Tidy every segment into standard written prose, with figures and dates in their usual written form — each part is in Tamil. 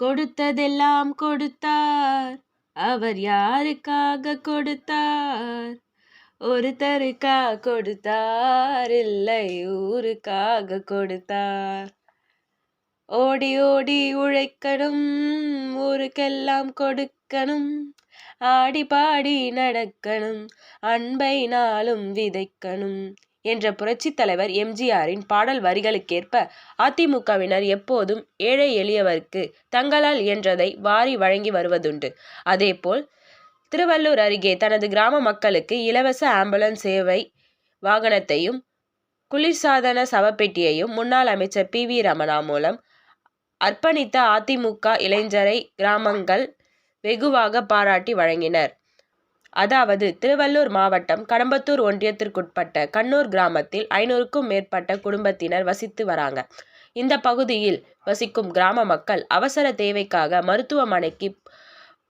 கொடுத்ததெல்லாம் கொடுத்தார். அவர் யாருக்காக கொடுத்தார்? ஒருத்தருக்கா கொடுத்தார், இல்லை ஊருக்காக கொடுத்தார். ஓடி ஓடி உழைக்கணும், ஊருக்கெல்லாம் கொடுக்கணும். ஆடி பாடி நடக்கணும், அன்பை நாளும் விதைக்கணும் என்ற புரட்சித் தலைவர் எம்ஜிஆரின் பாடல் வரிகளுக்கேற்ப அதிமுகவினர் எப்போதும் ஏழை எளியவருக்கு தங்களால் இயன்றதை வாரி வழங்கி வருவதுண்டு. அதேபோல் திருவள்ளூர் அருகே தனது கிராம மக்களுக்கு இலவச ஆம்புலன்ஸ் சேவை வாகனத்தையும் குளிர்சாதன சவப்பெட்டியையும் முன்னாள் அமைச்சர் PV ரமணா மூலம் அர்ப்பணித்த அதிமுக இளைஞரை கிராமங்கள் வெகுவாக பாராட்டி வழங்கினர். அதாவது திருவள்ளூர் மாவட்டம் கடம்பத்தூர் ஒன்றியத்திற்குட்பட்ட கண்ணூர் கிராமத்தில் 500க்கும் மேற்பட்ட குடும்பத்தினர் வசித்து வராங்க. இந்த பகுதியில் வசிக்கும் கிராம மக்கள் அவசர தேவைக்காக மருத்துவமனைக்கு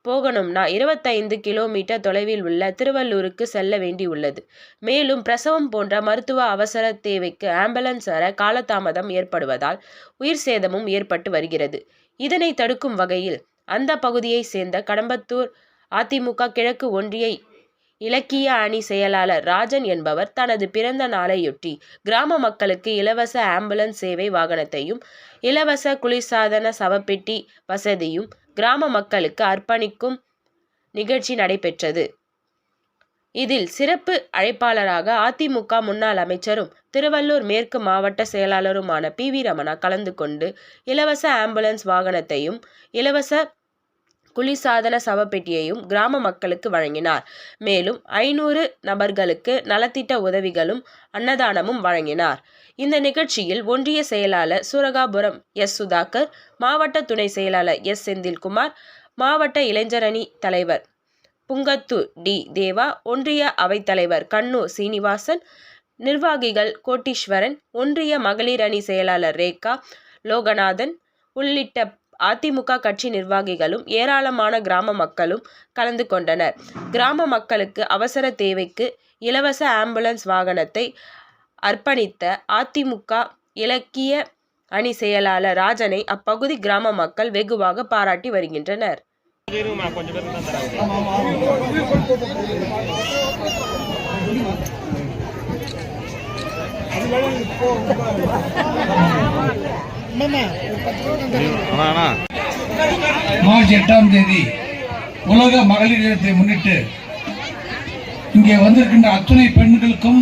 போகணும்னா 25 கிலோமீட்டர் தொலைவில் உள்ள திருவள்ளூருக்கு செல்ல வேண்டி உள்ளது. மேலும் பிரசவம் போன்ற மருத்துவ அவசர தேவைக்கு ஆம்புலன்ஸ் வர காலதாமதம் ஏற்படுவதால் உயிர் சேதமும் ஏற்பட்டு வருகிறது. இதனை தடுக்கும் வகையில் அந்த பகுதியை சேர்ந்த கடம்பத்தூர் அதிமுக கிழக்கு ஒன்றிய இலக்கிய அணி செயலாளர் ராஜன் என்பவர் தனது பிறந்த நாளையொட்டி கிராம மக்களுக்கு இலவச ஆம்புலன்ஸ் சேவை வாகனத்தையும் இலவச குளிர்சாதன சவப்பெட்டி வசதியும் கிராம மக்களுக்கு அர்ப்பணிக்கும் நிகழ்ச்சி நடைபெற்றது. இதில் சிறப்பு அழைப்பாளராக அதிமுக முன்னாள் அமைச்சரும் திருவள்ளூர் மேற்கு மாவட்ட செயலாளருமான PV ரமணா கலந்து கொண்டு இலவச ஆம்புலன்ஸ் வாகனத்தையும் இலவச குளிர்சாதன சவப்பெட்டியையும் கிராம மக்களுக்கு வழங்கினார். மேலும் 500 நபர்களுக்கு நலத்திட்ட உதவிகளும் அன்னதானமும் வழங்கினார். இந்த நிகழ்ச்சியில் ஒன்றிய செயலாளர் சூரகாபுரம் சுதாகர், மாவட்ட துணை செயலாளர் செந்தில்குமார், மாவட்ட இளைஞரணி தலைவர் புங்கத்தூர் தேவா, ஒன்றிய அவைத்தலைவர் கண்ணூர் சீனிவாசன், நிர்வாகிகள் கோட்டீஸ்வரன், ஒன்றிய மகளிர் அணி செயலாளர் ரேகா, லோகநாதன் உள்ளிட்ட அதிமுக கட்சி நிர்வாகிகளும் ஏராளமான கிராம மக்களும் கலந்து கொண்டனர். கிராம மக்களுக்கு அவசர தேவைக்கு இலவச ஆம்புலன்ஸ் வாகனத்தை அர்ப்பணித்த அதிமுக இலக்கிய அணி செயலாளர் ராஜனை அப்பகுதி கிராம மக்கள் வெகுவாக பாராட்டி வருகின்றனர். மார்ச் 8ஆம் தேதி உலக மகளிர் தினத்தை முன்னிட்டு இங்கே வந்திருக்கின்ற அத்துணை பெண்களுக்கும்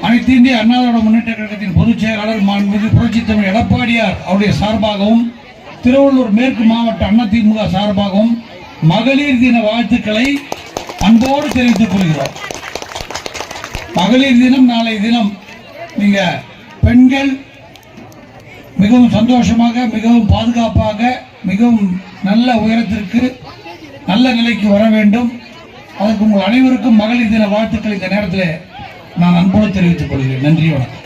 அனைத்து இந்திய அண்ணா திராவிட முன்னேற்ற கழகத்தின் பொதுச் செயலாளர் மாண்புமிகு புரட்சித் தலைவர் எடப்பாடியார் அவருடைய சார்பாகவும் திருவள்ளூர் மேற்கு மாவட்ட அதிமுக சார்பாகவும் மகளிர் தின வாழ்த்துக்களை அன்போடு தெரிவித்துக் கொள்கிறோம். மகளிர் தினம் நாளை தினம் நீங்க பெண்கள் மிகவும் சந்தோஷமாக, மிகவும் பாதுகாப்பாக, மிகவும் நல்ல உயரத்திற்கு நல்ல நிலைக்கு வர வேண்டும். அதற்கு உங்கள் அனைவருக்கும் மகளிர் தின வாழ்த்துக்கள் இந்த நேரத்தில் நான் அன்போடு தெரிவித்துக் கொள்கிறேன். நன்றி, வணக்கம்.